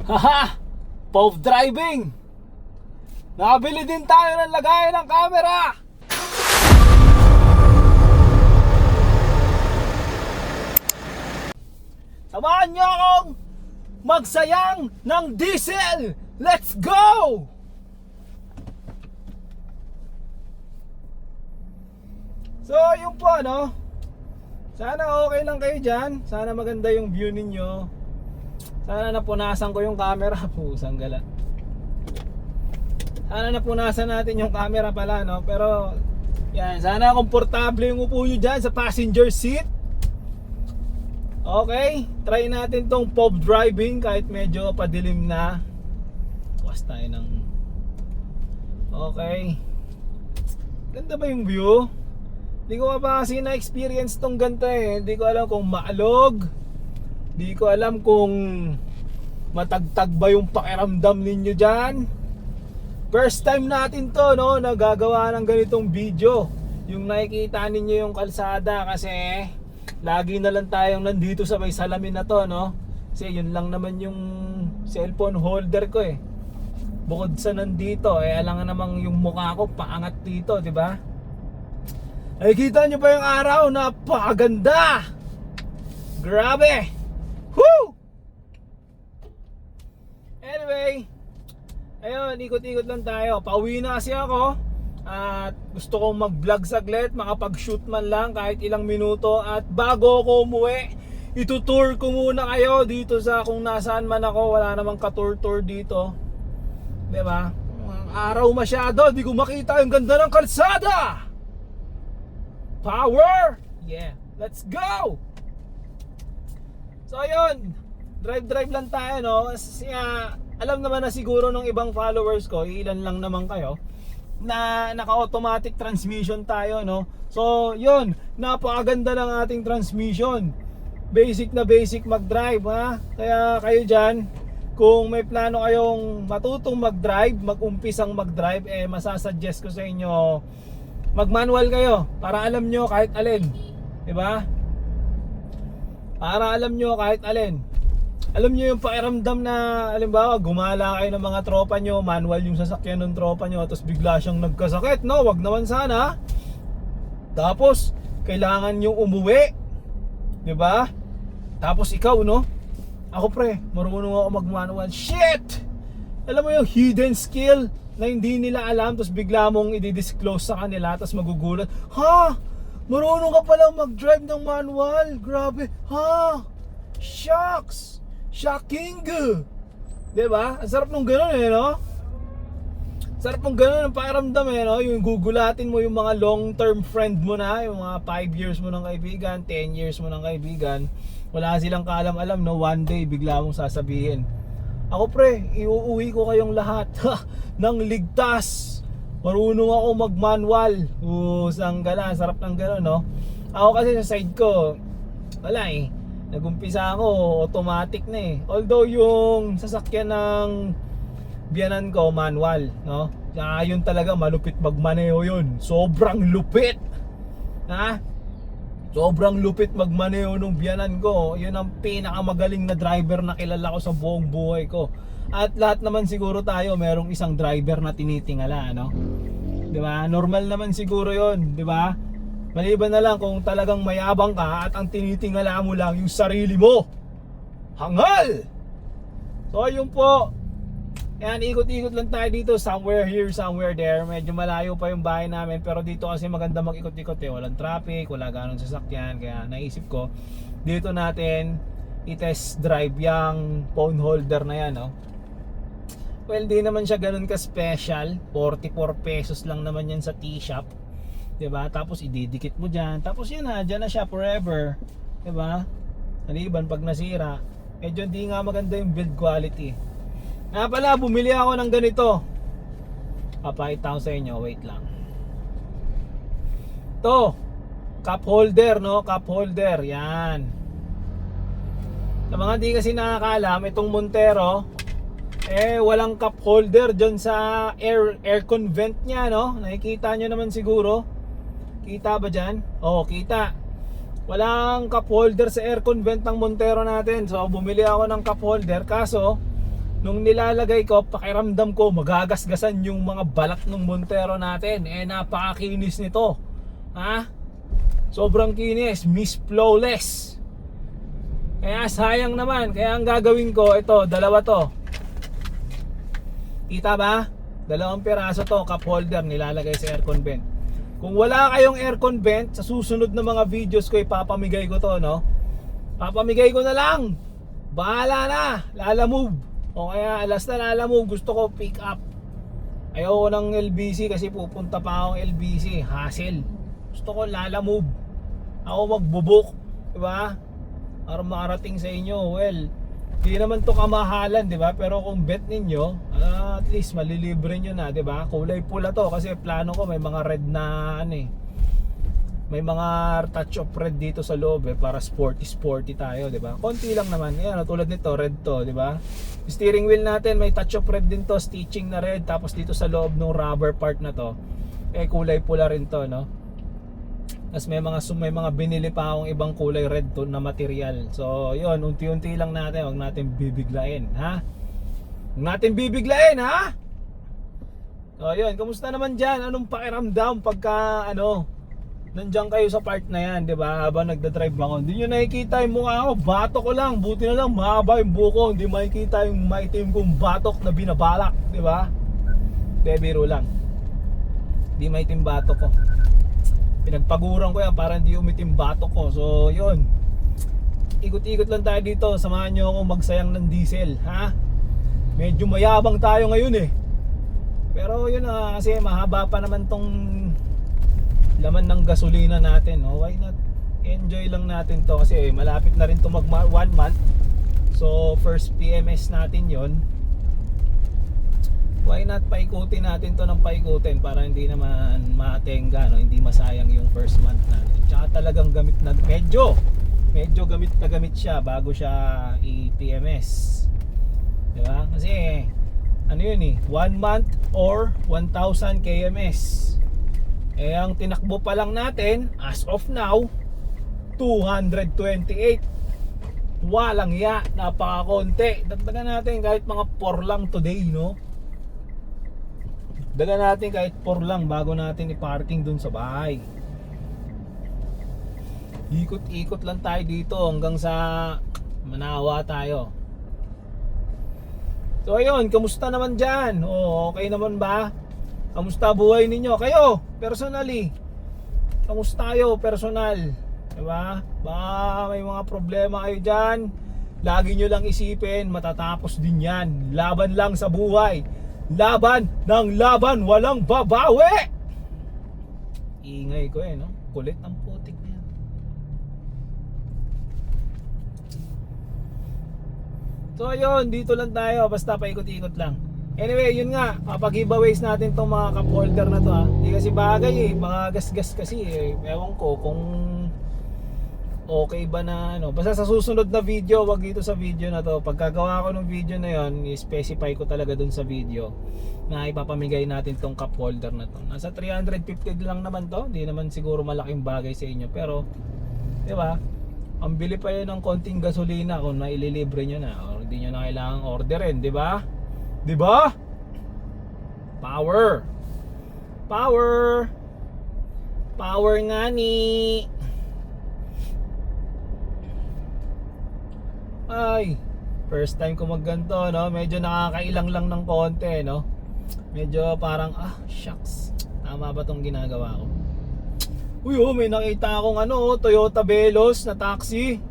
Haha! POV driving! Nakabili din tayo ng lagayan ng camera! Samahan niyo akong magsayang ng diesel! Let's go! So, yun po ano. Sana okay lang kayo dyan. Sana maganda yung view ninyo. Sana napunasan ko yung camera. Pusang gala. Sana napunasan natin yung camera pala, no? Pero, yan. Sana komportable yung upo nyo dyan sa passenger seat. Okay. Try natin tong POV driving kahit medyo padilim na. Bukas tayo ng... Okay. Ganda ba yung view? Hindi ko pa kasi na-experience tong ganito eh. Hindi ko alam kung maalog. Hindi ko alam kung matagtag ba yung pakiramdam ninyo dyan. First time natin to, no, nagagawa ng ganitong video. Yung nakikita ninyo yung kalsada kasi lagi na lang tayong nandito sa may salamin na to, no. Kasi yun lang naman yung cellphone holder ko eh. Bukod sa nandito, alangan namang yung mukha ko paangat dito, di ba? Ay, kita nyo ba yung araw? Napakaganda! Grabe! Woo! Anyway, ayun, ikot-ikot lang tayo. Pauwi na kasi ako. At gusto kong mag-vlog saglit, makapag-shoot man lang kahit ilang minuto. At bago ako umuwi, itutour ko muna kayo dito sa kung nasaan man ako. Wala namang ka-tour-tour dito. Diba? Araw masyado, di ko makita yung ganda ng kalsada! Power! Yeah, let's go! So ayun, drive lang tayo, no? Kasi alam naman na siguro ng ibang followers ko, ilan lang naman kayo, na naka-automatic transmission tayo, no? So yun, napakaganda ng ating transmission. Basic na basic mag-drive, ha? Kaya kayo dyan, kung may plano kayong matutong mag-drive, mag-umpisang mag-drive, masasuggest ko sa inyo, mag-manual kayo para alam nyo kahit alin, di ba? Para alam nyo kahit alin. Alam nyo yung pakiramdam na, halimbawa, gumala kayo ng mga tropa nyo, manual yung sasakyan ng tropa nyo, tapos bigla siyang nagkasakit, no? Wag naman sana. Tapos, kailangan nyo umuwi, di ba? Tapos ikaw, no? Ako pre, marunong ako mag-manual. Shit! Alam mo yung hidden skill na hindi nila alam, tapos bigla mong i-disclose sa kanila, tapos magugulat, ha? Marunong ka palang mag-drive ng manual? Grabe, ha? Shucks! Shocking! Diba? Ang sarap nung gano'n eh, no? Sarap nung gano'n ang pakiramdam eh, no? Yung gugulatin mo yung mga long-term friend mo na, yung mga 5 years mo ng kaibigan, 10 years mo ng kaibigan, wala silang kaalam-alam, no? One day, bigla mong sasabihin, ako pre, iuuwi ko kayong lahat ng ligtas. Marunong ako mag-manual. Sanggala, sarap ng gano'n, no? Ako kasi sa side ko, wala eh. Nagumpisa ako, automatic na eh. Although yung sasakyan ng biyanan ko, manual, no? Yun talaga, malupit magmaneho yun. Sobrang lupit. Ha? Sobrang lupit magmaneho nung biyanan ko. Yun ang pinakamagaling na driver na kilala ko sa buong buhay ko. At lahat naman siguro tayo merong isang driver na tinitingala, no? 'Di ba? Normal naman siguro 'yon, 'di ba? Maliban na lang kung talagang mayabang ka at ang tinitingala mo lang yung sarili mo. Hangal! So yun po. Yan, ikot-ikot lang tayo dito, somewhere here, somewhere there. Medyo malayo pa yung bahay namin, pero dito kasi maganda mag-ikot-ikot eh. Walang traffic, wala ganong sasakyan. Kaya naisip ko, dito natin i-test drive yung phone holder na yan, no? Well, di naman siya ganun ka-special. 44 pesos lang naman yan sa T-Shop, diba? Tapos ididikit mo dyan. Tapos yun na, dyan na siya forever, diba? Maliban pag nasira, medyo hindi nga maganda yung build quality. Pala, bumili ako ng ganito. Papakita ko sa inyo, wait lang. To, cup holder, no? Cup holder, yan. Sa mga di kasi nakakalam, itong Montero, walang cup holder dyan sa aircon vent nya, no? Nakikita nyo naman siguro. Kita ba dyan? Oo, kita. Walang cup holder sa aircon vent ng Montero natin. So bumili ako ng cup holder, kaso nung nilalagay ko, pakiramdam ko magagasgasan yung mga balat ng Montero natin. Napakakinis nito. Ha? Sobrang kinis, Miss Flawless. Kaya sayang naman. Kaya ang gagawin ko, ito, dalawa to. Kita ba? 2 piraso to, cup holder nilalagay sa aircon vent. Kung wala kayong aircon vent, sa susunod na mga videos ko ipapamigay ko to, no? Papamigay ko na lang. Bahala na, Lalamove. O kaya alas na Lalamove, gusto ko pick up. Ayoko ng LBC kasi pupunta pa akong LBC, hassle. Gusto ko Lalamove. Ako magbubook, diba? Para makarating sa inyo. Well, di naman to kamahalan, diba? Pero kung bet ninyo, at least malilibre nyo na, diba? Kulay pula to kasi plano ko may mga red na ano eh. May mga touch of red dito sa loob para sporty tayo, 'di ba? Konti lang naman. Ayan, tulad nito, red 'to, 'di ba? Steering wheel natin may touch of red din 'to, stitching na red, tapos dito sa loob ng rubber part na 'to, kulay pula rin 'to, no? Tapos may mga binili pa akong ibang kulay red to na material. So, 'yun, unti-unti lang natin, wag natin bibiglain, ha? Wag natin bibiglain, ha? So, 'yun, kamusta naman diyan? Anong pakiramdam pagka nandiyan kayo sa part na yan, di ba? Habang nagdadrive ako, hindi nyo nakikita yung mukha ko, batok ko lang, buti na lang mahaba yung buko, hindi makikita yung maitim kong batok na binabalak, di ba? Biro lang, hindi maitim batok ko, pinagpaguran ko yan para hindi umitim batok ko. So yun, ikot-ikot lang tayo dito, samahan nyo ako magsayang ng diesel, ha? Medyo mayabang tayo ngayon eh, pero yun kasi mahaba pa naman tong laman ng gasolina natin, why not enjoy lang natin to kasi malapit na rin to mag 1 month. So first PMS natin yon, why not paikutin natin to ng paikutin para hindi naman matenga, hindi masayang yung first month natin. Tsaka talagang gamit na medyo gamit na gamit siya bago siya i-PMS, diba? Kasi ano yun 1 month or 1,000 kms. Ang tinakbo pa lang natin as of now 228. Walang ya, napakakonti. Dagdagan natin kahit mga 4 lang today, no? Dagdagan natin kahit 4 lang bago natin i-parking dun sa bahay. Ikot-ikot lang tayo dito hanggang sa Manawa tayo. So ayun, kamusta naman dyan? Okay naman ba? Kamusta buhay ninyo? Kayo, personally, kamusta kayo, personal? Diba? Baka may mga problema kayo dyan, lagi nyo lang isipin, matatapos din yan. Laban lang sa buhay. Laban ng laban, walang babawi! Ingay ko no? Kulit ang putik na yan. So ayun, dito lang tayo, basta paikot-ikot lang. Anyway, yun nga, papag-giveaways natin tong mga cup holder na to, ha. Hindi kasi bagay mga gas-gas kasi ewan ko kung okay ba na basta sa susunod na video, wag dito sa video na to. Pagkagawa ko ng video na yon, i-specify ko talaga dun sa video na ipapamigay natin tong cup holder na to. Nasa 350 lang naman to, hindi naman siguro malaking bagay sa inyo, pero di ba? Ang bili pa yun ng konting gasolina kung maililibre nyo na or hindi nyo na kailangang orderin, di ba? Diba? Power. Power. Power nga ni. Ay, first time ko magganto, no? Medyo nakakailang lang ng konti, no? Medyo parang shucks. Tama ba tong ginagawa ko? Uy, may nakita akong Toyota Veloz na taxi.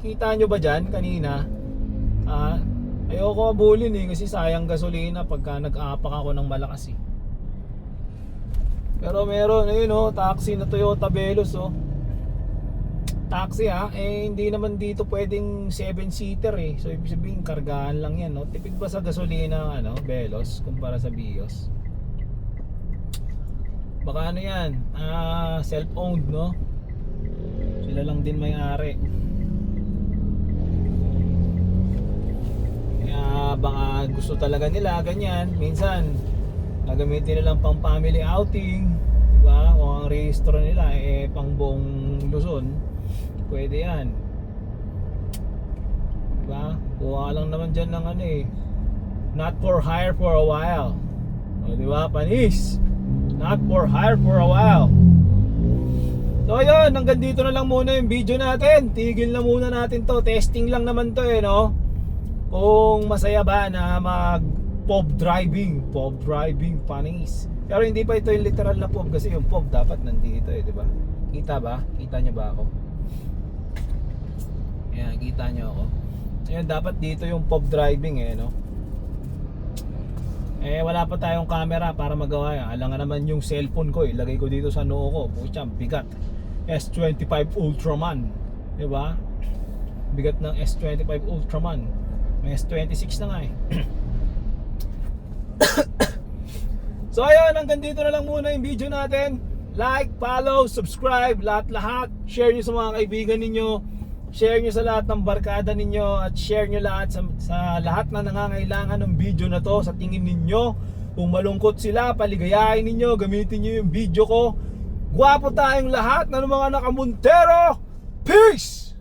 Kita nyo ba dyan kanina? Ayoko abulin kasi sayang gasolina pagka nag-aapak ako ng malakas Pero meron taxi na Toyota Veloz taxi hindi naman dito pwedeng 7-seater So ibig sabihin kargahan lang yan Tipid ba sa gasolina ng Veloz kumpara sa Vios? Baka yan self-owned sila lang din may-ari. Baka gusto talaga nila ganyan, minsan gagamitin nilang pang family outing, diba? Kung ang rehistro nila pang buong Luzon, pwede yan, diba? Kuha lang naman dyan ng Not for hire for a while. O, di ba, panis? Not for hire for a while. So ayun, hanggang dito na lang muna yung video natin. Tigil na muna natin to. Testing lang naman to no. Kung masaya ba na mag POV driving, panis. Pero hindi pa ito yung literal na POV kasi yung POV dapat nandito di ba? Kita ba? Kita niyo ba ako? Ayan, kita niyo ako. Ayan, dapat dito yung POV driving no. Wala pa tayong camera para magawa yan. Alangan naman yung cellphone ko ilagay ko dito sa noo ko. Pucha, bigat. S25 Ultraman, di ba? Bigat ng S25 Ultraman. May S26 na nga So ayun, hanggang dito na lang muna yung video natin. Like, follow, subscribe, lahat-lahat. Share nyo sa mga kaibigan ninyo. Share nyo sa lahat ng barkada ninyo. At share nyo lahat sa lahat na nangangailangan ng video na to. Sa tingin ninyo, kung malungkot sila, paligayahin ninyo, gamitin nyo yung video ko. Gwapo tayong lahat ng mga nakamontero. Peace!